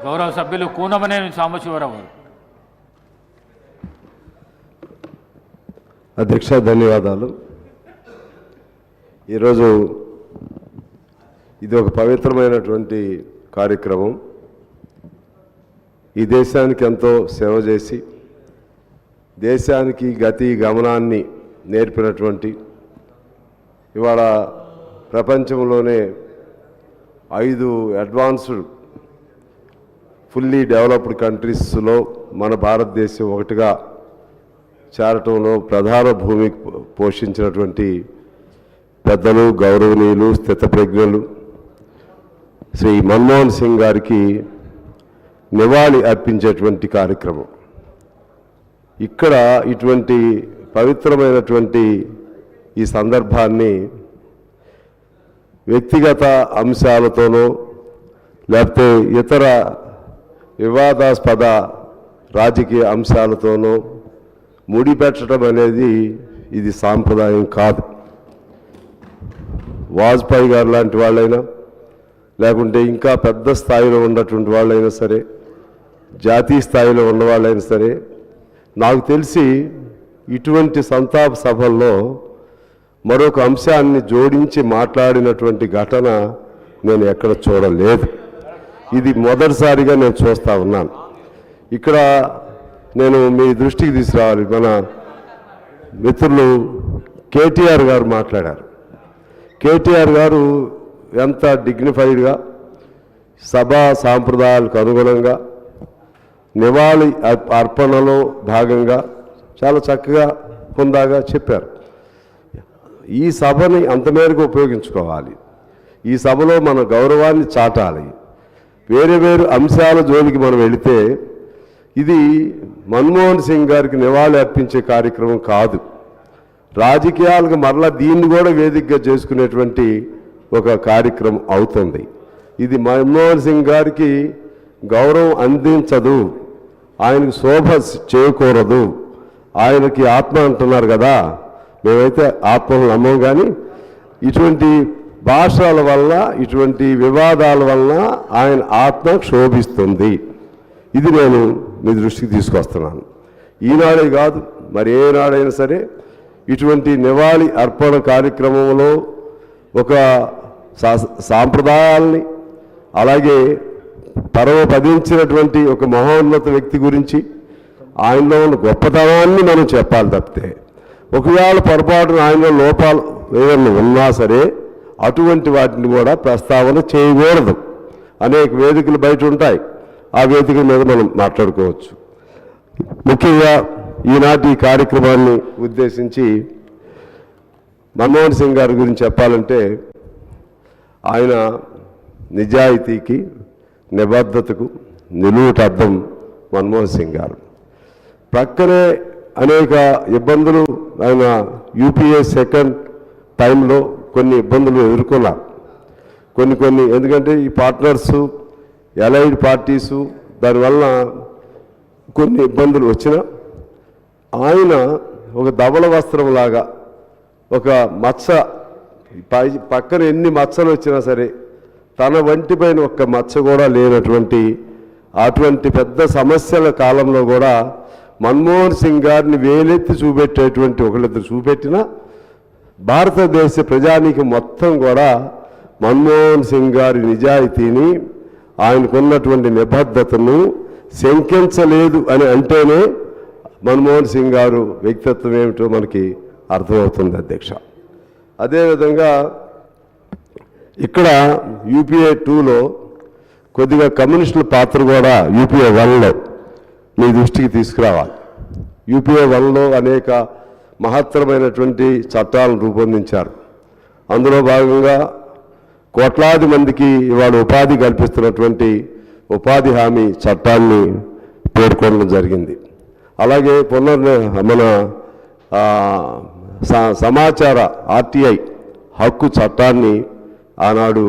గౌరవ సభ్యులు కూనమనేని సాంబశివరావు గారు. అధ్యక్ష, ధన్యవాదాలు. ఈరోజు ఇది ఒక పవిత్రమైనటువంటి కార్యక్రమం. ఈ దేశానికి ఎంతో సేవ చేసి దేశానికి గతి గమనాన్ని నేర్పినటువంటి, ఇవాళ ప్రపంచంలోనే 5 అడ్వాన్స్డ్ ఫుల్లీ డెవలప్డ్ కంట్రీస్లో మన భారతదేశం ఒకటిగా చేరటంలో ప్రధాన భూమికి పోషించినటువంటి పెద్దలు, గౌరవనీయులు, స్థితప్రజ్ఞులు శ్రీ మన్మోహన్ సింగ్ గారికి నివాళి అర్పించేటువంటి కార్యక్రమం. ఇక్కడ ఇటువంటి పవిత్రమైనటువంటి ఈ సందర్భాన్ని వ్యక్తిగత అంశాలతోనో లేకపోతే ఇతర వివాదాస్పద రాజకీయ అంశాలతోనో ముడిపెట్టడం అనేది ఇది సాంప్రదాయం కాదు. వాజ్పేయి గారు లాంటి వాళ్ళైనా లేకుంటే ఇంకా పెద్ద స్థాయిలో ఉన్నటువంటి వాళ్ళైనా సరే, జాతీయ స్థాయిలో ఉన్నవాళ్ళైనా సరే, నాకు తెలిసి ఇటువంటి సంతాప సభల్లో మరొక అంశాన్ని జోడించి మాట్లాడినటువంటి ఘటన నేను ఎక్కడ చూడలేదు. ఇది మొదటిసారిగా నేను చూస్తూ ఉన్నాను. ఇక్కడ నేను మీ దృష్టికి తీసుకురావాలి. మన మిత్రులు కేటీఆర్ గారు మాట్లాడారు. కేటీఆర్ గారు ఎంత డిగ్నిఫైడ్గా సభా సాంప్రదాయాలకు అనుగుణంగా నివాళి అర్పణలో భాగంగా చాలా చక్కగా హుందాగా చెప్పారు. ఈ సభని అంత మేరకు ఉపయోగించుకోవాలి. ఈ సభలో మన గౌరవాన్ని చాటాలి. వేరే వేరే అంశాల జోలికి మనం వెళితే ఇది మన్మోహన్ సింగ్ గారికి నివాళి అర్పించే కార్యక్రమం కాదు. రాజకీయాలకు మరలా దీన్ని కూడా వేదికగా చేసుకునేటువంటి ఒక కార్యక్రమం అవుతుంది. ఇది మన్మోహన్ సింగ్ గారికి గౌరవం అందించదు, ఆయనకు శోభ చేయకూడదు. ఆయనకి ఆత్మ అంటున్నారు కదా, మేమైతే ఆత్మను నమ్మం. కానీ ఇటువంటి భాషల వల్ల, ఇటువంటి వివాదాల వల్ల ఆయన ఆత్మ క్షోభిస్తుంది. ఇది నేను మీ దృష్టికి తీసుకొస్తున్నాను. ఈనాడే కాదు, మరి ఏనాడైనా సరే ఇటువంటి నివాళి అర్పణ కార్యక్రమంలో ఒక సాంప్రదాయాల్ని, అలాగే పరమపదించినటువంటి ఒక మహోన్నత వ్యక్తి గురించి ఆయనలో ఉన్న గొప్పతనాన్ని మనం చెప్పాలి తప్పితే, ఒకవేళ పొరపాటున ఆయనలో లోపాలు ఏదైనా ఉన్నా సరే అటువంటి వాటిని కూడా ప్రస్తావన చేయకూడదు. అనేక వేదికలు బయట ఉంటాయి, ఆ వేదికల మీద మనం మాట్లాడుకోవచ్చు. ముఖ్యంగా ఈనాటి కార్యక్రమాన్ని ఉద్దేశించి మన్మోహన్ సింగ్ గారి గురించి చెప్పాలంటే, ఆయన నిజాయితీకి, నిబద్ధతకు నిలువుటద్దం మన్మోహన్ సింగ్ గారు. ప్రక్కనే అనేక ఇబ్బందులు ఆయన యూపీఏ సెకండ్ టైంలో కొన్ని ఇబ్బందులు ఎదుర్కొన్నారు. కొన్ని ఎందుకంటే ఈ పార్ట్నర్సు, ఎలైడ్ పార్టీసు, దానివల్ల కొన్ని ఇబ్బందులు వచ్చినా ఆయన ఒక ధవళ వస్త్రంలాగా, ఒక మచ్చ పక్కన ఎన్ని మచ్చలు వచ్చినా సరే తన వంటిపైన ఒక్క మచ్చ కూడా లేనటువంటి అటువంటి పెద్ద సమస్యల కాలంలో కూడా మన్మోహన్ సింగ్ గారిని వేలెత్తి చూపెట్టేటువంటి ఒకళ్ళిద్దరు చూపెట్టినా భారతదేశ ప్రజానీకం మొత్తం కూడా మన్మోహన్ సింగ్ గారి నిజాయితీని, ఆయనకున్నటువంటి నిబద్ధతను శంకించలేదు అని అంటేనే మన్మోహన్ సింగ్ గారు వ్యక్తిత్వం ఏమిటో మనకి అర్థమవుతుంది అధ్యక్ష. అదేవిధంగా ఇక్కడ యూపీఏ 2లో కొద్దిగా కమ్యూనిస్టుల పాత్ర కూడా యూపీఏ 1లో మీ దృష్టికి తీసుకురావాలి. యూపీఏ 1లో అనేక మహత్తరమైనటువంటి చట్టాలను రూపొందించారు. అందులో భాగంగా కోట్లాది మందికి ఇవాళ ఉపాధి కల్పిస్తున్నటువంటి ఉపాధి హామీ చట్టాన్ని పేర్కొనడం జరిగింది. అలాగే మన సమాచార ఆర్టీఐ హక్కు చట్టాన్ని ఆనాడు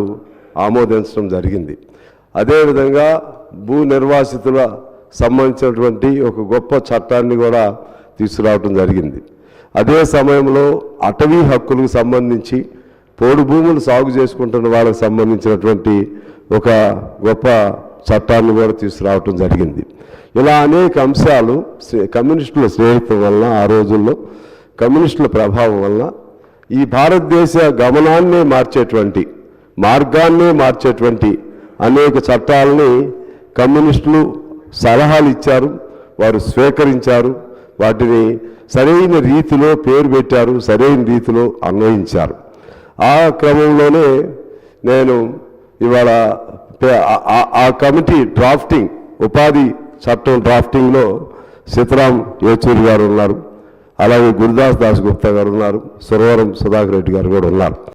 ఆమోదించడం జరిగింది. అదేవిధంగా భూ నిర్వాసితుల సంబంధించినటువంటి ఒక గొప్ప చట్టాన్ని కూడా తీసుకురావడం జరిగింది. అదే సమయంలో అటవీ హక్కులకు సంబంధించి పోడు భూములు సాగు చేసుకుంటున్న వాళ్ళకి సంబంధించినటువంటి ఒక గొప్ప చట్టాన్ని కూడా తీసుకురావటం జరిగింది. ఇలా అనేక అంశాలు కమ్యూనిస్టుల స్నేహితం వలన, ఆ రోజుల్లో కమ్యూనిస్టుల ప్రభావం వలన ఈ భారతదేశ గమనాన్నే మార్చేటువంటి, మార్గాన్నే మార్చేటువంటి అనేక చట్టాలని కమ్యూనిస్టులు సలహాలు ఇచ్చారు, వారు స్వీకరించారు, వాటిని సరైన రీతిలో పేరు పెట్టారు, సరైన రీతిలో అన్వయించారు. ఆ క్రమంలోనే నేను ఇవాళ ఆ కమిటీ డ్రాఫ్టింగ్, ఉపాధి చట్టం డ్రాఫ్టింగ్లో సీతారాం యేచూరి గారు ఉన్నారు, అలాగే గురుదాస్ దాస్ గుప్తా గారు ఉన్నారు, సురవరం సుధాకర్ రెడ్డి గారు కూడా ఉన్నారు.